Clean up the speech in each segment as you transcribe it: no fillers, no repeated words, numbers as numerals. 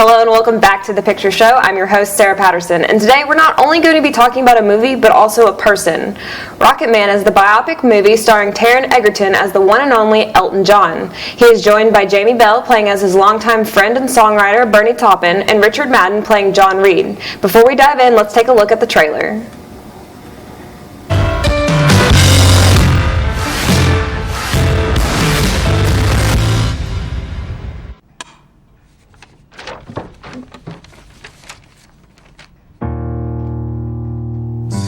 Hello and welcome back to The Picture Show. I'm your host, Sarah Patterson, and today we're not only going to be talking about a movie, but also a person. Rocket Man is the biopic movie starring Taron Egerton as the one and only Elton John. He is joined by Jamie Bell playing as his longtime friend and songwriter Bernie Taupin, and Richard Madden playing John Reed. Before we dive in, let's take a look at the trailer.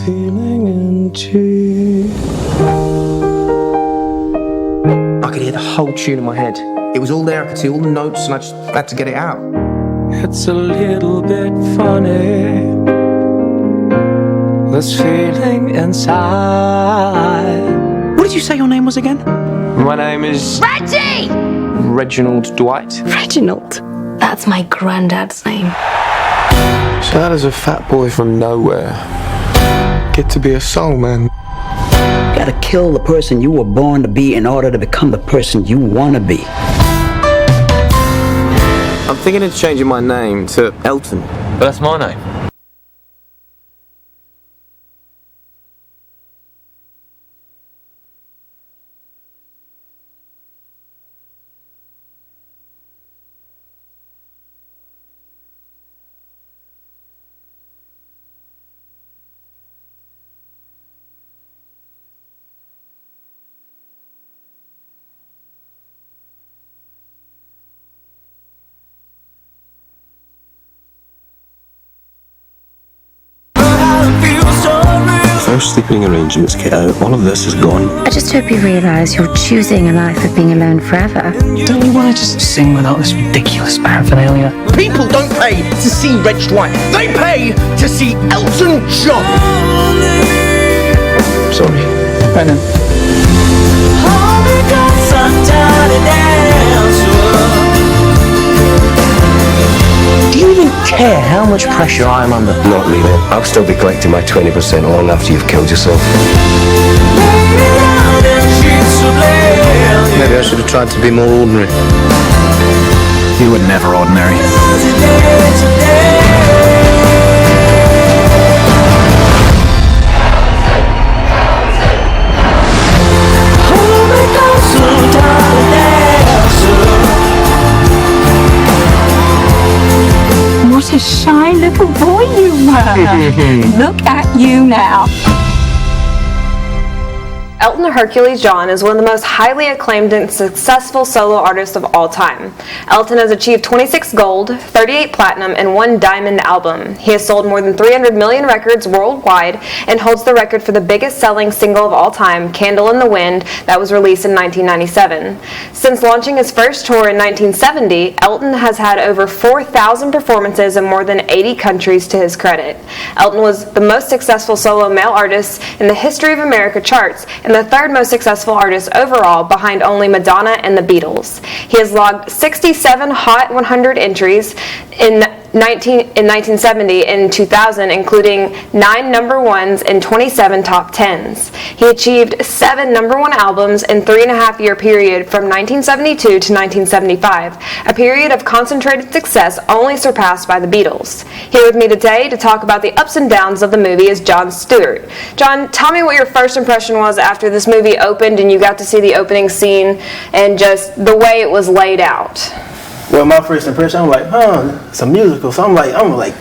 Feeling empty. I could hear the whole tune in my head. It was all there, I could see all the notes, and I just had to get it out. It's a little bit funny, this feeling inside. What did you say your name was again? My name is... Reggie! Reginald Dwight. Reginald? That's my granddad's name. So how does a fat boy from nowhere get to be a soul man? You gotta kill the person you were born to be in order to become the person you wanna be. I'm thinking of changing my name to Elton. But that's my name. First sleeping arrangements, kiddo. All of this is gone. I just hope you realise you're choosing a life of being alone forever. Don't you want to just sing without this ridiculous paraphernalia? People don't pay to see Reg Dwight. They pay to see Elton John. Sorry. Brennan. Do you even care how much pressure I am under? Not really. I'll still be collecting my 20% long after you've killed yourself. Maybe I should have tried to be more ordinary. You were never ordinary. What a shy little boy you were. Look at you now. Elton Hercules John is one of the most highly acclaimed and successful solo artists of all time. Elton has achieved 26 gold, 38 platinum, and 1 diamond album. He has sold more than 300 million records worldwide and holds the record for the biggest selling single of all time, Candle in the Wind, that was released in 1997. Since launching his first tour in 1970, Elton has had over 4,000 performances in more than 80 countries to his credit. Elton was the most successful solo male artist in the History of America charts and the third most successful artist overall, behind only Madonna and the Beatles. He has logged 67 Hot 100 entries in 1970 and 2000, including 9 number ones and 27 top 10s. He achieved 7 number one albums in 3.5-year period from 1972 to 1975, a period of concentrated success only surpassed by the Beatles. Here with me today to talk about the ups and downs of the movie is Jon Stewart. John, tell me what your first impression was after this movie opened and you got to see the opening scene and just the way it was laid out. Well, my first impression, I'm like, it's a musical. So I'm like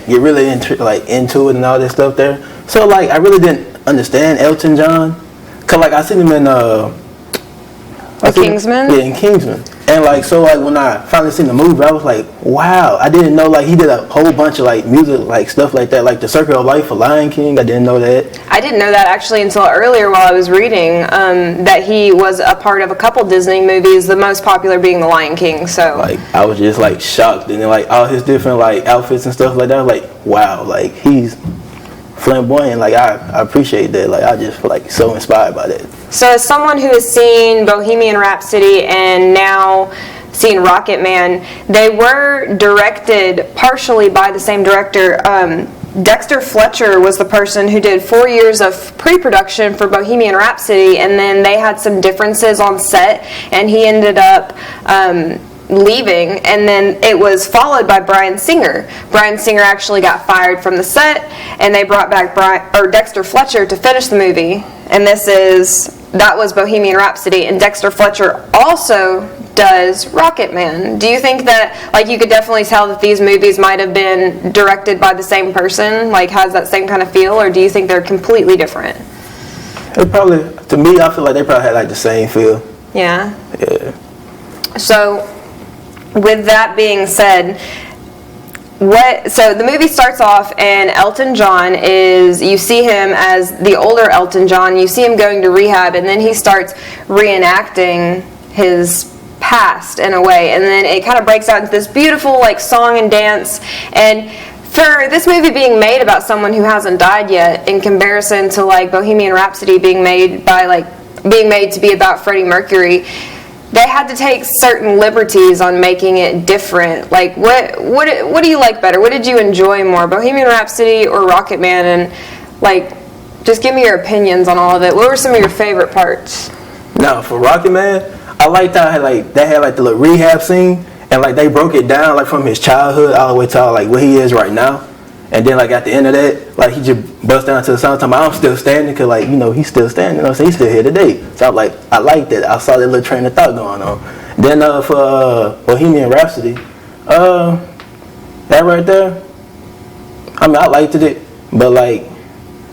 get really into it and all that stuff there. So I really didn't understand Elton John, cause I seen him in Kingsman. Yeah, in Kingsman. And when I finally seen the movie, I was like, wow! I didn't know he did a whole bunch of music stuff like that, the Circle of Life for Lion King. I didn't know that. I didn't know that actually until earlier while I was reading that he was a part of a couple Disney movies, the most popular being The Lion King. So I was just shocked, and then all his different outfits and stuff like that. Wow! He's flamboyant. I appreciate that. I just feel so inspired by that. So as someone who has seen Bohemian Rhapsody and now seen Rocket Man, they were directed partially by the same director. Dexter Fletcher was the person who did 4 years of pre-production for Bohemian Rhapsody, and then they had some differences on set, and he ended up leaving, and then it was followed by Bryan Singer. Bryan Singer actually got fired from the set, and they brought back Dexter Fletcher to finish the movie. And that was Bohemian Rhapsody, and Dexter Fletcher also does Rocket Man. Do you think that, like, you could definitely tell that these movies might have been directed by the same person, like has that same kind of feel, or do you think they're completely different? It probably, to me, I feel like they probably had like the same feel. Yeah. Yeah. So, with that being said, so the movie starts off and Elton John you see him as the older Elton John, you see him going to rehab, and then he starts reenacting his past in a way, and then it kind of breaks out into this beautiful like song and dance. And for this movie being made about someone who hasn't died yet, in comparison to like Bohemian Rhapsody being made to be about Freddie Mercury, they had to take certain liberties on making it different. Like, what do you like better? What did you enjoy more, Bohemian Rhapsody or Rocket Man? And like, just give me your opinions on all of it. What were some of your favorite parts? Now, for Rocket Man, I liked how they had like the little rehab scene, and like they broke it down like from his childhood all the way to like what he is right now. And then like at the end of that, like he just bust down to the song talking about I'm still standing, cause like, you know, he's still standing, you know, so he's still here today. So I liked it. I saw that little train of thought going on. Then for Bohemian Rhapsody, that right there, I mean, I liked it, but like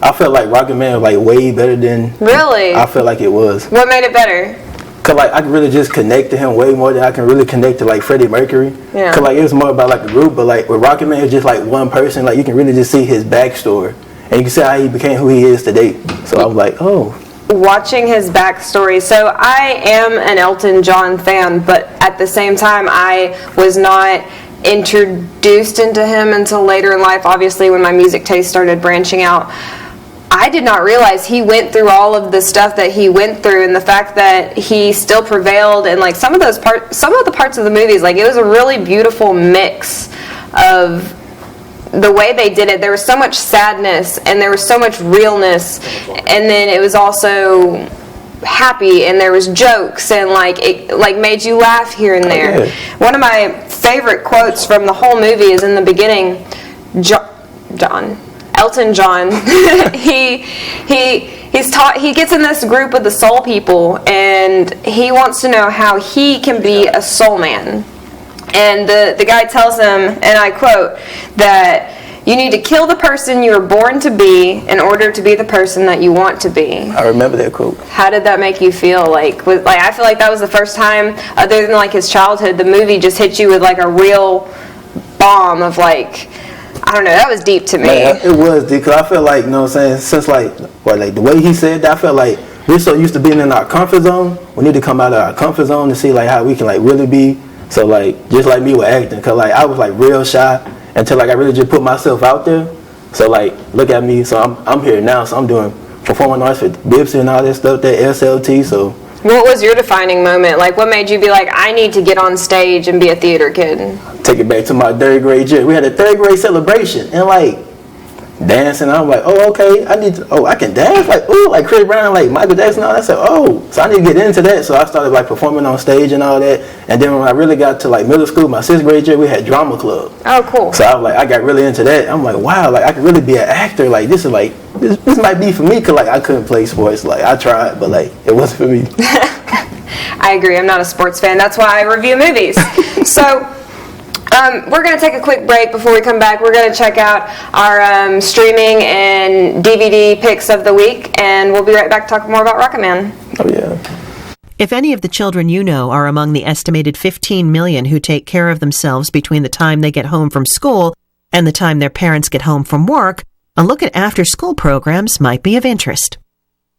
I felt like Rocket Man was like way better than Really? I felt like it was. What made it better? Cause like I can really just connect to him way more than I can really connect to like Freddie Mercury. Yeah. Cause like it was more about like a group, but like with Rocket Man it's just like one person. Like you can really just see his backstory, and you can see how he became who he is today. So I was like, oh. Watching his backstory, so I am an Elton John fan, but at the same time I was not introduced into him until later in life, obviously when my music taste started branching out. I did not realize he went through all of the stuff that he went through, and the fact that he still prevailed, and like some of the parts of the movies, like it was a really beautiful mix of the way they did it. There was so much sadness and there was so much realness, and then it was also happy and there was jokes, and like it like made you laugh here and there. One of my favorite quotes from the whole movie is in the beginning. Elton John, he gets in this group with the soul people, and he wants to know how he can be a soul man. And the guy tells him, and I quote, that you need to kill the person you were born to be in order to be the person that you want to be. I remember that quote. How did that make you feel? I feel like that was the first time, other than like his childhood, the movie just hit you with like a real bomb of like, I don't know, that was deep to me. Man, it was deep, because I feel like, you know what I'm saying, since like the way he said that, I felt like we're so used to being in our comfort zone, we need to come out of our comfort zone to see like how we can like really be. So like, just like me with acting, because like I was like real shy until like I really just put myself out there. So like, look at me, so I'm here now, so I'm doing performing arts for Bipsy and all that stuff, that SLT, so. What was your defining moment? Like, what made you be like, I need to get on stage and be a theater kid? Take it back to my third grade year. We had a third grade celebration, and like dancing. I'm like, oh, okay, I can dance. Like, ooh, like Chris Brown, like Michael Jackson. And all that. I said, oh, so I need to get into that. So I started like performing on stage and all that. And then when I really got to like middle school, my 6th grade year, we had drama club. Oh, cool. So I was like, I got really into that. I'm like, wow, like I could really be an actor. Like this is like this might be for me, because like I couldn't play sports. Like I tried, but like it wasn't for me. I agree. I'm not a sports fan. That's why I review movies. So. We're going to take a quick break. Before we come back, we're going to check out our streaming and DVD picks of the week, and we'll be right back to talk more about Rocket Man. Oh, yeah. If any of the children you know are among the estimated 15 million who take care of themselves between the time they get home from school and the time their parents get home from work, a look at after-school programs might be of interest.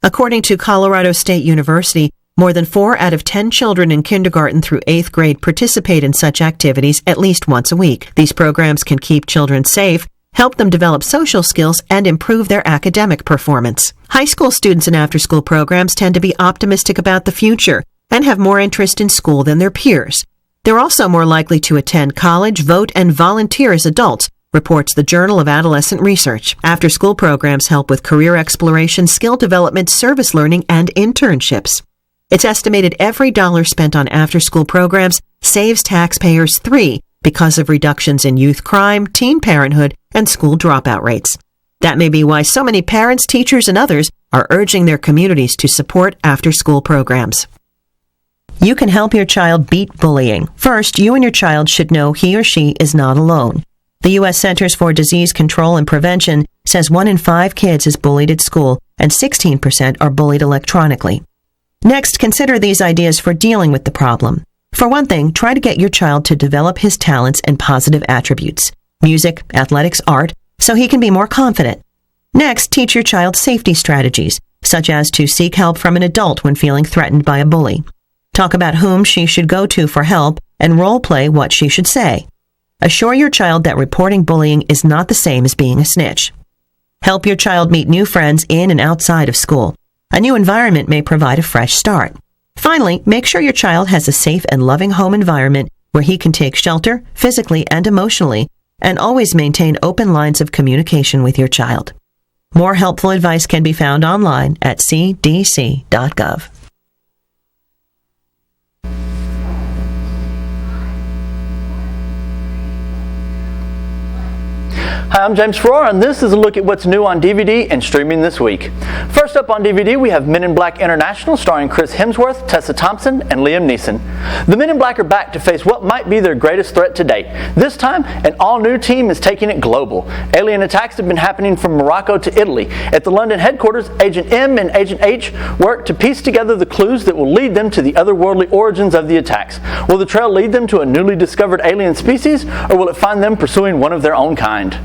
According to Colorado State University, more than 4 out of 10 children in kindergarten through 8th grade participate in such activities at least once a week. These programs can keep children safe, help them develop social skills, and improve their academic performance. High school students in after-school programs tend to be optimistic about the future and have more interest in school than their peers. They're also more likely to attend college, vote, and volunteer as adults, reports the Journal of Adolescent Research. After-school programs help with career exploration, skill development, service learning, and internships. It's estimated every dollar spent on after-school programs saves taxpayers $3 because of reductions in youth crime, teen parenthood, and school dropout rates. That may be why so many parents, teachers, and others are urging their communities to support after-school programs. You can help your child beat bullying. First, you and your child should know he or she is not alone. The U.S. Centers for Disease Control and Prevention says 1 in 5 kids is bullied at school and 16% are bullied electronically. Next, consider these ideas for dealing with the problem. For one thing, try to get your child to develop his talents and positive attributes, music, athletics, art, so he can be more confident. Next, teach your child safety strategies, such as to seek help from an adult when feeling threatened by a bully. Talk about whom she should go to for help and role-play what she should say. Assure your child that reporting bullying is not the same as being a snitch. Help your child meet new friends in and outside of school. A new environment may provide a fresh start. Finally, make sure your child has a safe and loving home environment where he can take shelter, physically and emotionally, and always maintain open lines of communication with your child. More helpful advice can be found online at cdc.gov. Hi, I'm James Farrar, and this is a look at what's new on DVD and streaming this week. First up on DVD, we have Men in Black International, starring Chris Hemsworth, Tessa Thompson, and Liam Neeson. The Men in Black are back to face what might be their greatest threat to date. This time, an all-new team is taking it global. Alien attacks have been happening from Morocco to Italy. At the London headquarters, Agent M and Agent H work to piece together the clues that will lead them to the otherworldly origins of the attacks. Will the trail lead them to a newly discovered alien species, or will it find them pursuing one of their own kind?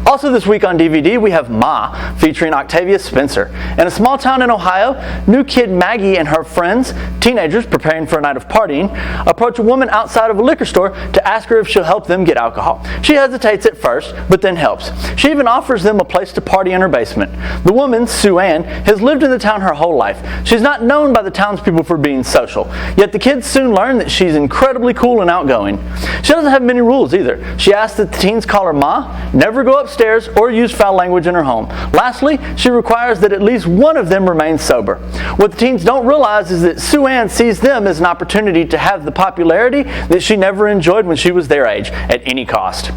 Also this week on DVD, we have Ma, featuring Octavia Spencer. In a small town in Ohio, new kid Maggie and her friends, teenagers preparing for a night of partying, approach a woman outside of a liquor store to ask her if she'll help them get alcohol. She hesitates at first, but then helps. She even offers them a place to party in her basement. The woman, Sue Ann, has lived in the town her whole life. She's not known by the townspeople for being social, yet the kids soon learn that she's incredibly cool and outgoing. She doesn't have many rules either. She asks that the teens call her Ma, never go upstairs, or use foul language in her home. Lastly, she requires that at least one of them remain sober. What the teens don't realize is that Sue Ann sees them as an opportunity to have the popularity that she never enjoyed when she was their age, at any cost.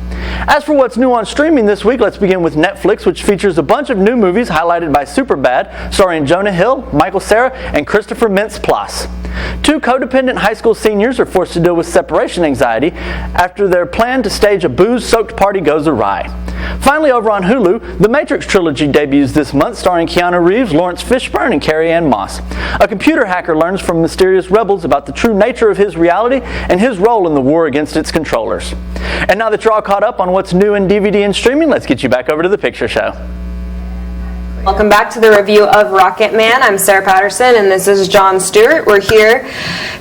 As for what's new on streaming this week, let's begin with Netflix, which features a bunch of new movies highlighted by Superbad, starring Jonah Hill, Michael Cera, and Christopher Mintz-Plasse. 2 codependent high school seniors are forced to deal with separation anxiety after their plan to stage a booze-soaked party goes awry. Finally, over on Hulu, the Matrix trilogy debuts this month, starring Keanu Reeves, Lawrence Fishburne, and Carrie-Anne Moss. A computer hacker learns from mysterious rebels about the true nature of his reality and his role in the war against its controllers. And now that you're all caught up on what's new in DVD and streaming, let's get you back over to the picture show. Welcome back to the review of Rocket Man. I'm Sarah Patterson and this is John Stewart. We're here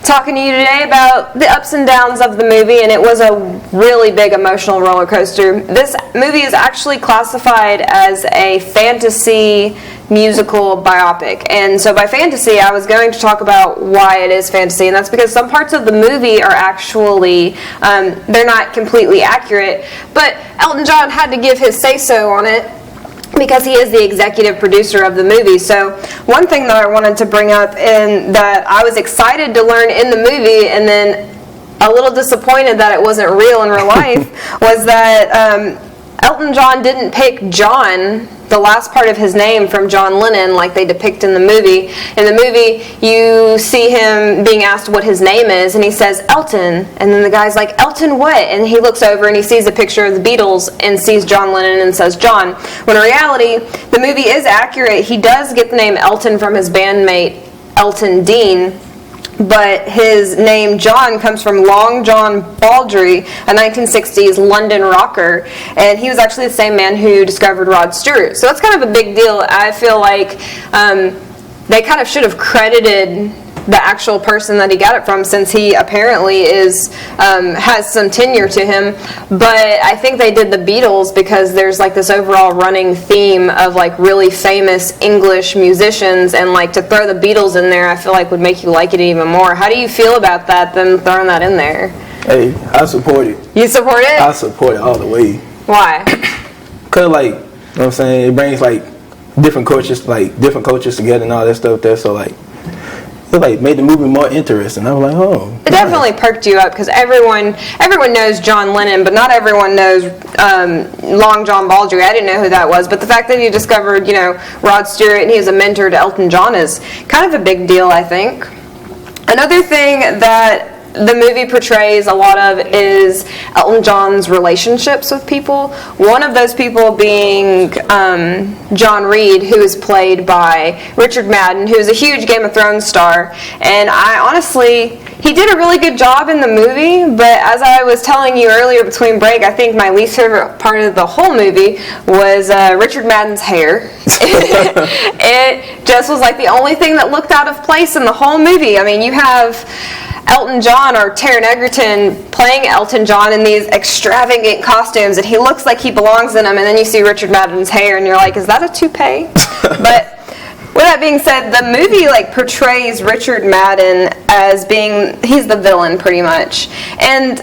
talking to you today about the ups and downs of the movie, and it was a really big emotional roller coaster. This movie is actually classified as a fantasy musical biopic, and so by fantasy I was going to talk about why it is fantasy, and that's because some parts of the movie are actually they're not completely accurate, but Elton John had to give his say-so on it because he is the executive producer of the movie. So one thing that I wanted to bring up, and that I was excited to learn in the movie and then a little disappointed that it wasn't real in real life, was that Elton John didn't pick John, the last part of his name, from John Lennon like they depict in the movie. In the movie, you see him being asked what his name is, and he says, Elton. And then the guy's like, Elton what? And he looks over and he sees a picture of the Beatles and sees John Lennon and says John. When in reality, the movie is accurate. He does get the name Elton from his bandmate, Elton Dean. But his name John comes from Long John Baldry, a 1960s London rocker, and he was actually the same man who discovered Rod Stewart. So that's kind of a big deal. I feel like they kind of should have credited the actual person that he got it from, since he apparently has some tenure to him. But I think they did the Beatles because there's like this overall running theme of like really famous English musicians, and like to throw the Beatles in there I feel like would make you like it even more. How do you feel about that, them throwing that in there? Hey, I support it. You support it? I support it all the way. Why? Cause like, you know what I'm saying, it brings like different cultures together and all that stuff there. So like, it like made the movie more interesting. I was like, oh. It definitely perked you up because everyone knows John Lennon, but not everyone knows Long John Baldry. I didn't know who that was, but the fact that you discovered, Rod Stewart and he is a mentor to Elton John is kind of a big deal, I think. Another thing that the movie portrays a lot of is Elton John's relationships with people. One of those people being John Reed, who is played by Richard Madden, who is a huge Game of Thrones star. And he did a really good job in the movie, but as I was telling you earlier between break, I think my least favorite part of the whole movie was Richard Madden's hair. It just was like the only thing that looked out of place in the whole movie. I mean, you have Elton John or Taron Egerton playing Elton John in these extravagant costumes, and he looks like he belongs in them, and then you see Richard Madden's hair, and you're like, is that a toupee? But with that being said, the movie portrays Richard Madden as he's the villain pretty much. And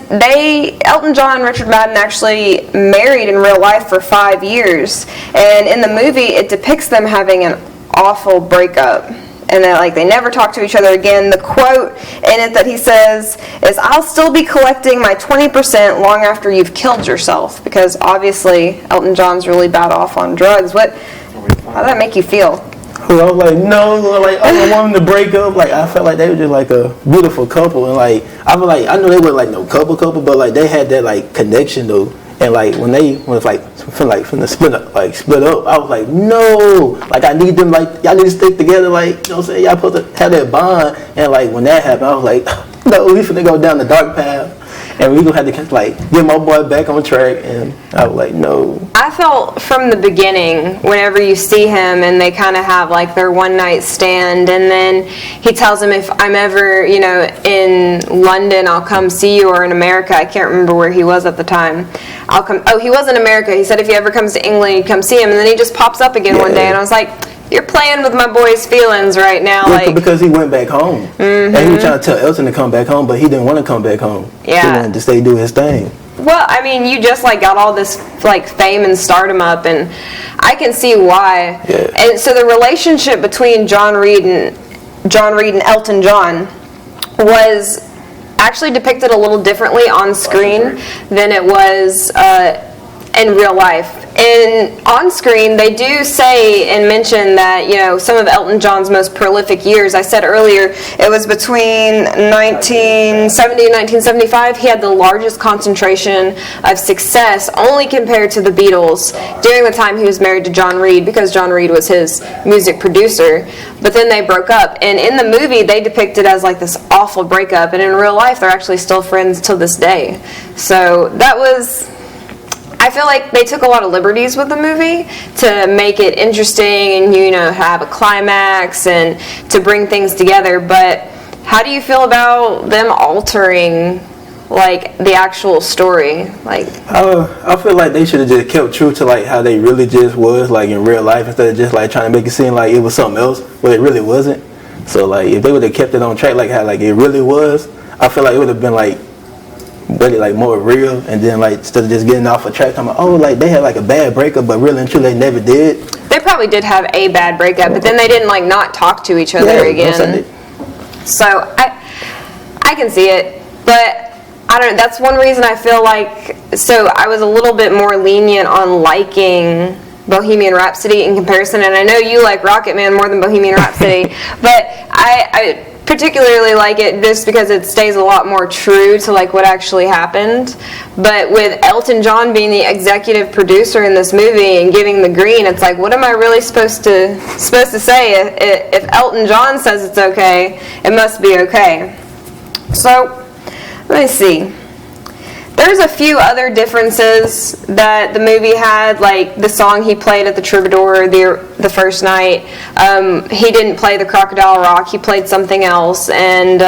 Elton John and Richard Madden actually married in real life for 5 years. And in the movie, it depicts them having an awful breakup. And they never talk to each other again. The quote in it that he says is, "I'll still be collecting my 20% long after you've killed yourself," because obviously Elton John's really bad off on drugs. How did that make you feel? I was like, no, I want them to break up. I felt like they were just like a beautiful couple, and I feel like I know they weren't no couple, but they had that connection though. And when they was finna split up, I was like, no, I need them, y'all need to stick together, you know what I'm saying, y'all supposed to have that bond. And when that happened, I was like, no, we finna go down the dark path, and we gonna have to get my boy back on track. And I was like, no. I felt from the beginning, whenever you see him and they kind of have their one night stand, and then he tells him, if I'm ever in London, I'll come see you, or in America, I can't remember where he was at the time, I'll come. Oh, he was in America. He said if he ever comes to England, he'd come see him, and then he just pops up again one day, and I was like, you're playing with my boy's feelings right now. Because he went back home. Mm-hmm. And he was trying to tell Elton to come back home, but he didn't want to come back home. Yeah. He wanted to stay do his thing. Well, I mean, you just got all this fame and stardom up, and I can see why. Yeah. And so the relationship between John Reed and Elton John was actually depicted a little differently on screen than it was in real life. And on screen, they do say and mention that, some of Elton John's most prolific years, I said earlier, it was between 1970 and 1975. He had the largest concentration of success, only compared to the Beatles, during the time he was married to John Reed, because John Reed was his music producer. But then they broke up. And in the movie, they depict it as this awful breakup. And in real life, they're actually still friends till this day. So that was... I feel like they took a lot of liberties with the movie to make it interesting and, have a climax and to bring things together. But how do you feel about them altering, the actual story? I feel like they should have just kept true to, how they really just was, in real life, instead of just, trying to make it seem like it was something else, but it really wasn't. So, if they would have kept it on track how, it really was, I feel like it would have been, really more real, and then instead of just getting off a track, I'm they had a bad breakup, but really and truly they never did. They probably did have a bad breakup, but then they didn't not talk to each other again. So I can see it, but I don't know. That's one reason I feel so I was a little bit more lenient on liking Bohemian Rhapsody in comparison, and I know you like Rocket Man more than Bohemian Rhapsody, but I particularly like it just because it stays a lot more true to what actually happened. But with Elton John being the executive producer in this movie and giving the green, it's what am I really supposed to say? If Elton John says it's okay, it must be okay. So let me see. There's a few other differences that the movie had, the song he played at the Troubadour the first night. He didn't play the Crocodile Rock, he played something else, and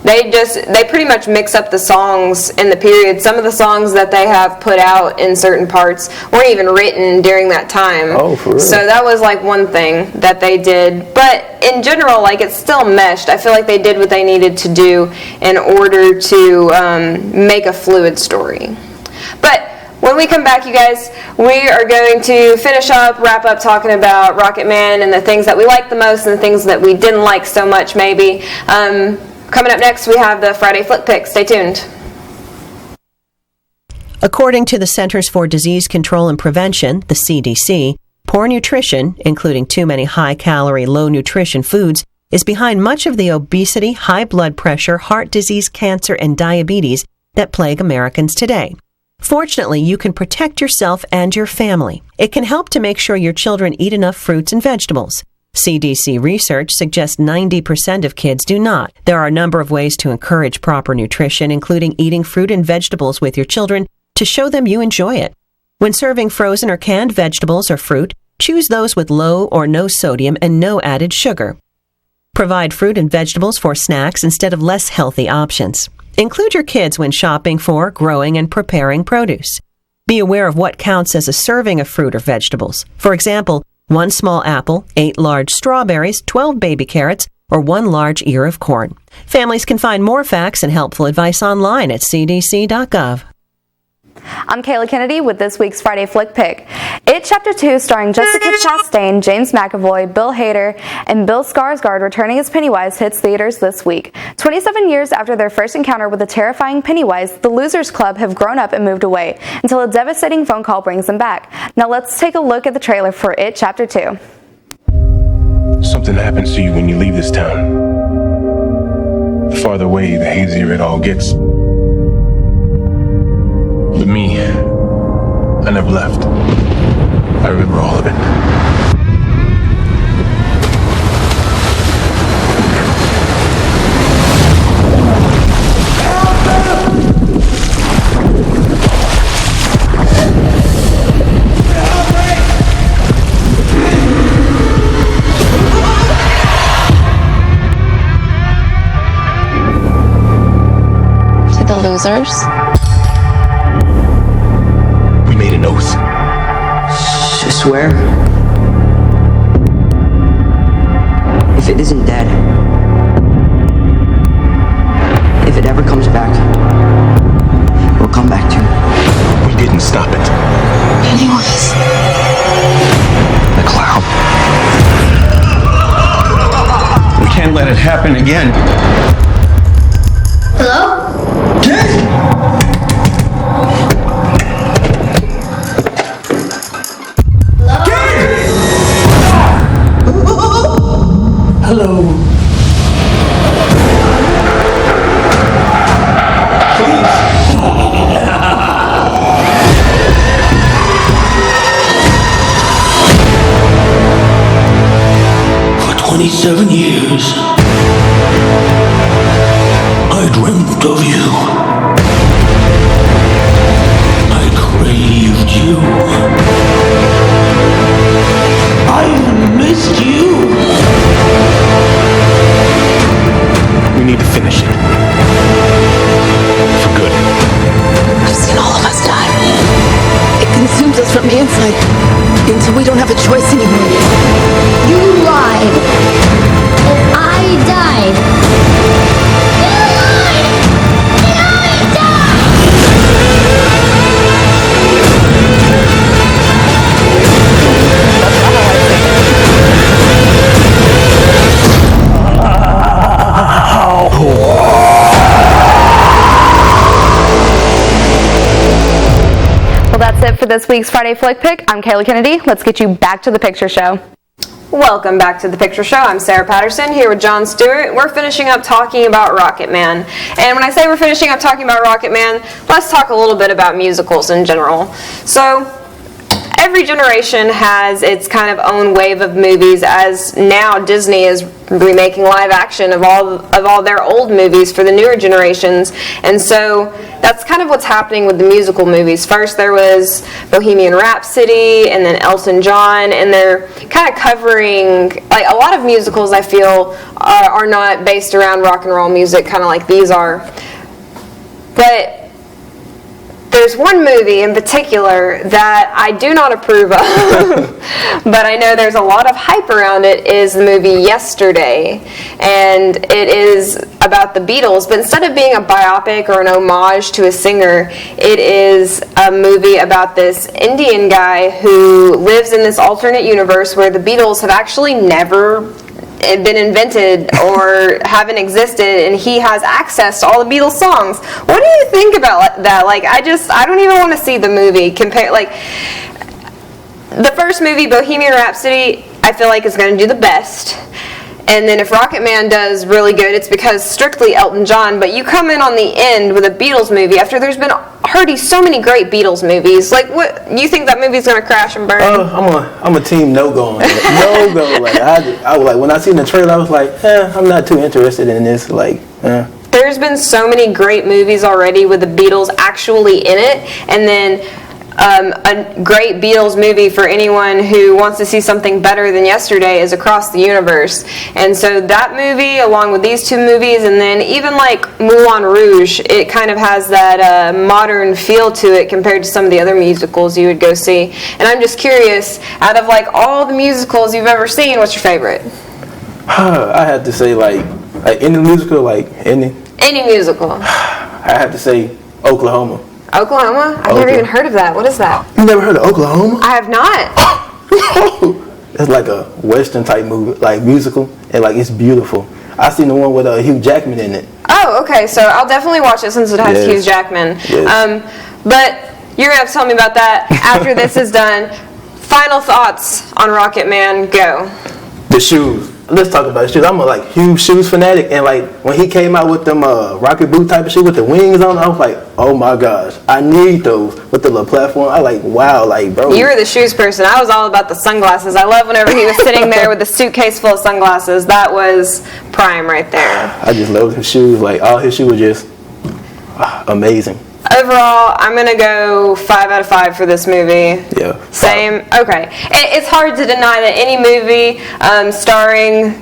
they pretty much mix up the songs in the period. Some of the songs that they have put out in certain parts weren't even written during that time. Oh, for real? So that was one thing that they did. But in general, it's still meshed. I feel like they did what they needed to do in order to make a fluid story. But When we come back, you guys, we are going to wrap up talking about Rocket Man and the things that we liked the most and the things that we didn't like so much, maybe. Coming up next, we have the Friday Flick Pick. Stay tuned. According to the Centers for Disease Control and Prevention, the CDC, poor nutrition, including too many high-calorie, low-nutrition foods, is behind much of the obesity, high blood pressure, heart disease, cancer, and diabetes that plague Americans today. Fortunately, you can protect yourself and your family. It can help to make sure your children eat enough fruits and vegetables. CDC research suggests 90% of kids do not. There are a number of ways to encourage proper nutrition, including eating fruit and vegetables with your children to show them you enjoy it. When serving frozen or canned vegetables or fruit, choose those with low or no sodium and no added sugar. Provide fruit and vegetables for snacks instead of less healthy options. Include your kids when shopping for, growing, and preparing produce. Be aware of what counts as a serving of fruit or vegetables. For example, 1 small apple, 8 large strawberries, 12 baby carrots, or 1 large ear of corn. Families can find more facts and helpful advice online at cdc.gov. I'm Kayla Kennedy with this week's Friday Flick Pick. It Chapter 2, starring Jessica Chastain, James McAvoy, Bill Hader, and Bill Skarsgård returning as Pennywise, hits theaters this week. 27 years after their first encounter with the terrifying Pennywise, the Losers Club have grown up and moved away, until a devastating phone call brings them back. Now let's take a look at the trailer for It Chapter 2. Something happens to you when you leave this town. The farther away, the hazier it all gets. But me, I never left. I remember all of it. To the losers. Made an oath. I swear. If it isn't dead, if it ever comes back, we'll come back to it. We didn't stop it. Pennywise. The clown. We can't let it happen again. Hello? Hello. For 27 years, I dreamt of you. I craved you. I missed you. We need to finish it. For good. I've seen all of us die. It consumes us from the inside until we don't have a choice anymore. You lied. And I died. You lied. And I died. Well, that's it for this week's Friday Flick Pick. I'm Kayla Kennedy. Let's get you back to the picture show. Welcome back to The Picture Show. I'm Sarah Patterson here with John Stewart. We're finishing up talking about Rocket Man. And when I say we're finishing up talking about Rocket Man, let's talk a little bit about musicals in general. So, every generation has its kind of own wave of movies, as now Disney is remaking live action of all their old movies for the newer generations. And so that's kind of what's happening with the musical movies. First there was Bohemian Rhapsody and then Elton John, and they're kind of covering, like, a lot of musicals I feel are not based around rock and roll music, kind of like these are. But there's one movie in particular that I do not approve of, but I know there's a lot of hype around it, is the movie Yesterday. And it is about the Beatles, but instead of being a biopic or an homage to a singer, it is a movie about this Indian guy who lives in this alternate universe where the Beatles have actually never been invented or haven't existed, and he has access to all the Beatles songs. What do you think about that? Like, I don't even want to see the movie. The first movie, Bohemian Rhapsody, I feel like is going to do the best. And then if Rocket Man does really good, it's because strictly Elton John. But you come in on the end with a Beatles movie after there's been already so many great Beatles movies. Like, what you think that movie's gonna crash and burn? I'm a team no go on that. No go. Like I was like, when I seen the trailer, I was like, I'm not too interested in this. Like, There's been so many great movies already with the Beatles actually in it, and then a great Beatles movie for anyone who wants to see something better than yesterday is Across the Universe. And so that movie, along with these two movies, and then even like Moulin Rouge, it kind of has that modern feel to it compared to some of the other musicals you would go see. And I'm just curious, out of like all the musicals you've ever seen, what's your favorite? I had to say like any musical, like any musical. I have to say Oklahoma. Oklahoma? I've never even heard of that. What is that? You never heard of Oklahoma? I have not. It's like a Western type movie, like musical, and like it's beautiful. I seen the one with Hugh Jackman in it. Oh, okay. So I'll definitely watch it since it has Hugh Jackman. Yes. But you're gonna have to tell me about that after this is done. Final thoughts on Rocket Man. Go. The shoes. Let's talk about the shoes. I'm a like huge shoes fanatic, and like when he came out with them rocket boot type of shoes with the wings on, I was like, oh my gosh, I need those with the little platform. I like, wow, like bro. You were the shoes person. I was all about the sunglasses. I love whenever he was sitting there with the suitcase full of sunglasses. That was prime right there. I just love his shoes. Like all his shoes were just amazing. Overall, I'm going to go 5 out of 5 for this movie. Yeah. Same. Okay. It's hard to deny that any movie starring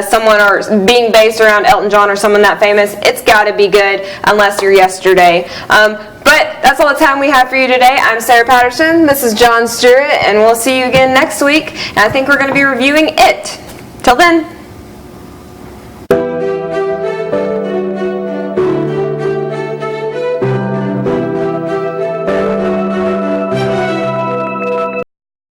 someone or being based around Elton John or someone that famous, it's got to be good unless you're Yesterday. But that's all the time we have for you today. I'm Sarah Patterson. This is John Stewart, and we'll see you again next week. And I think we're going to be reviewing It. Till then.